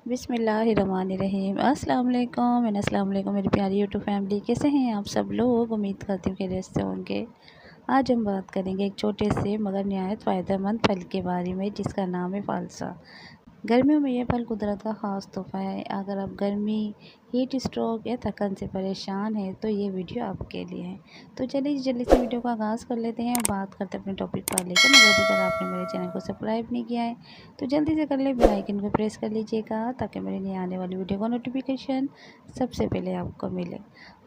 बिस्मिल्लाहिर्रहमानिर्रहीम। अस्सलाम वालेकुम एंड अस्सलाम वालेकुम मेरी प्यारी यूट्यूब फैमिली। कैसे हैं आप सब लोग? उम्मीद करती हूँ कि खैरियत से होंगे। आज हम बात करेंगे एक छोटे से मगर निहायत फ़ायदेमंद फल के बारे में, जिसका नाम है फ़ालसा। गर्मियों में ये फल कुदरत का ख़ास तोहफ़ा है। अगर आप गर्मी, हीट स्ट्रोक या थकन से परेशान हैं तो ये वीडियो आपके लिए है। तो चलिए जल्दी से वीडियो का आगाज़ कर लेते हैं और बात करते हैं अपने टॉपिक पर। लेकिन अगर अभी तक आपने मेरे चैनल को सब्सक्राइब नहीं किया है तो जल्दी से कर ले, बेल आइकन को प्रेस कर लीजिएगा ताकि मेरे नई आने वाली वीडियो का नोटिफिकेशन सबसे पहले आपको मिले।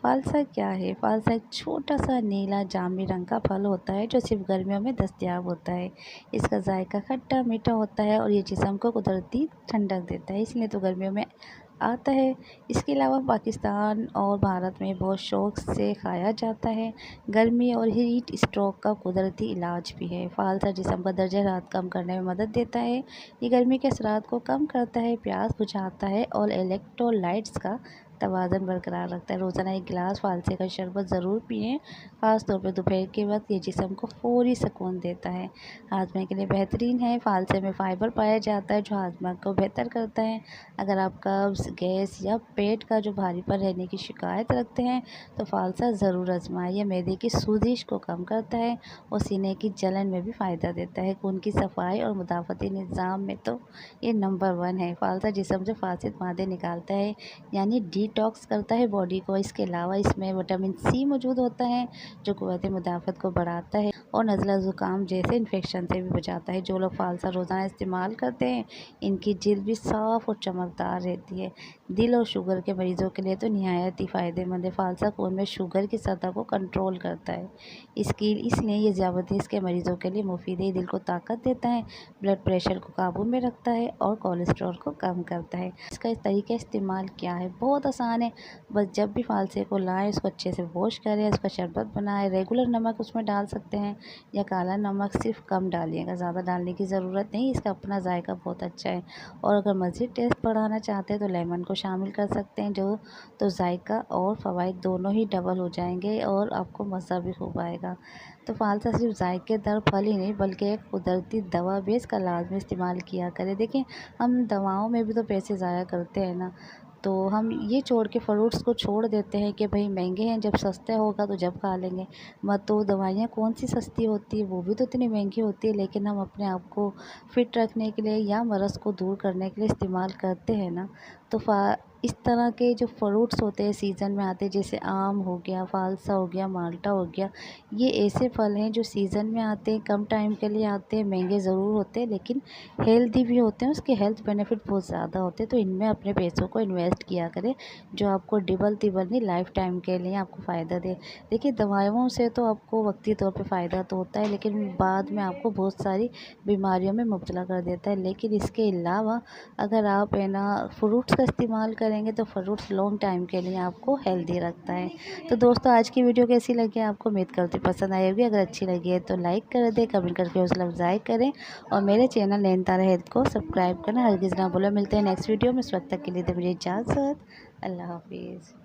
फ़ालसा क्या है? फ़ालसा एक छोटा सा नीला जामुनी रंग का फल होता है जो सिर्फ गर्मियों में दस्तयाब होता है। इसका जायका खट्टा मीठा होता है और ये जिस्म को कुदरती ठंडक देता है, इसलिए तो गर्मियों में आता है। इसके अलावा पाकिस्तान और भारत में बहुत शौक़ से खाया जाता है। गर्मी और हीट स्ट्रोक का कुदरती इलाज भी है। फ़ालसा जिस्म का दर्जा हरारत कम करने में मदद देता है। ये गर्मी के असरात को कम करता है, प्यास बुझाता है और इलेक्ट्रोलाइट्स का तवाज़ुन बरकरार रखता है। रोज़ाना एक गिलास फ़ालसे का शरबत ज़रूर पिएँ, ख़ास तौर पे दोपहर के वक्त। ये जिस्म को फ़ौरी सुकून देता है। हाजमे के लिए बेहतरीन है। फ़ालसे में फ़ाइबर पाया जाता है जो हाजमा को बेहतर करता है। अगर आप कब्ज़, गैस या पेट का जो भारीपन रहने की शिकायत रखते हैं तो फ़ालसा ज़रूर आजमाएं। यह मैदे की सूजिश को कम करता है और सीने की जलन में भी फ़ायदा देता है। खून की सफाई और मुदाफ़ती निज़ाम में तो ये नंबर 1 है। फ़ालसा जिस्म से फासिद मादे निकालता है, यानी डिटॉक्स करता है बॉडी को। इसके अलावा इसमें विटामिन सी मौजूद होता है जो क़ुव्वत मुदाफ़त को बढ़ाता है और नज़ला ज़ुकाम जैसे इन्फेक्शन से भी बचाता है। जो लोग फ़ालसा रोज़ाना इस्तेमाल करते हैं इनकी जिल्द भी साफ़ और चमकदार रहती है। दिल और शुगर के मरीज़ों के लिए तो निहायत ही फ़ायदेमंद है। फ़ालसा खून में शुगर की सतह को कंट्रोल करता है, इसलिए ये ज़ियादतीस के मरीज़ों के लिए मुफीद है। दिल को ताकत देता है, ब्लड प्रेशर को काबू में रखता है और कोलेस्ट्रॉल को कम करता है। इसका तरीका इस्तेमाल क्या है? बहुत आसान है। बस जब भी फ़ालसे को लाएँ उसको अच्छे से वॉश करें, उसका शरबत बनाएं। रेगुलर नमक उसमें डाल सकते हैं या काला नमक सिर्फ कम डालिएगा, ज़्यादा डालने की ज़रूरत नहीं। इसका अपना जायका बहुत अच्छा है। और अगर मज़ीद टेस्ट बढ़ाना चाहते हैं तो लेमन को शामिल कर सकते हैं, जो तो जायका और फ़वाइद दोनों ही डबल हो जाएंगे और आपको मज़ा भी खूब आएगा। तो फ़ालसा सिर्फ जायकेदार फल ही नहीं बल्कि एक कुदरती दवा भी, इसका लाजमी इस्तेमाल किया करें। देखिए, हम दवाओं में भी तो पैसे ज़ाया करते हैं ना, तो हम ये छोड़ के फ्रूट्स को छोड़ देते हैं कि भाई महंगे हैं, जब सस्ता होगा तो जब खा लेंगे। मत तो दवाइयाँ कौन सी सस्ती होती है, वो भी तो इतनी महंगी होती है, लेकिन हम अपने आप को फ़िट रखने के लिए या मर्ज़ को दूर करने के लिए इस्तेमाल करते हैं ना। तो इस तरह के जो फ्रूट्स होते हैं सीज़न में आते हैं, जैसे आम हो गया, फ़ालसा हो गया, माल्टा हो गया, ये ऐसे फल हैं जो सीज़न में आते हैं, कम टाइम के लिए आते हैं, महंगे ज़रूर होते हैं लेकिन हेल्दी भी होते हैं, उसके हेल्थ बेनिफिट बहुत ज़्यादा होते हैं। तो इनमें अपने पैसों को इन्वेस्ट किया करें जो आपको डबल तिबल नहीं, लाइफ टाइम के लिए आपको फ़ायदा दे। देखिए, दवाइयों से तो आपको वक्ती तौर पे फ़ायदा तो होता है लेकिन बाद में आपको बहुत सारी बीमारियों में मुब्तला कर देता है। लेकिन इसके अलावा अगर आप है ना फ्रूट्स का इस्तेमाल करेंगे तो फ्रूट्स लॉन्ग टाइम के लिए आपको हेल्दी रखता है। तो दोस्तों, आज की वीडियो कैसी लगी आपको? उम्मीद करती पसंद आई होगी। अगर अच्छी लगी है तो लाइक कर दें, कमेंट करके हौसला अफजाई करें और मेरे चैनल नैनतारा हेल्थ को सब्सक्राइब करना हरगिज़ ना भूलें। मिलते हैं नेक्स्ट वीडियो में। उस वक्त तक के लिए तो मुझे इजाज़त। अल्लाह हाफिज़।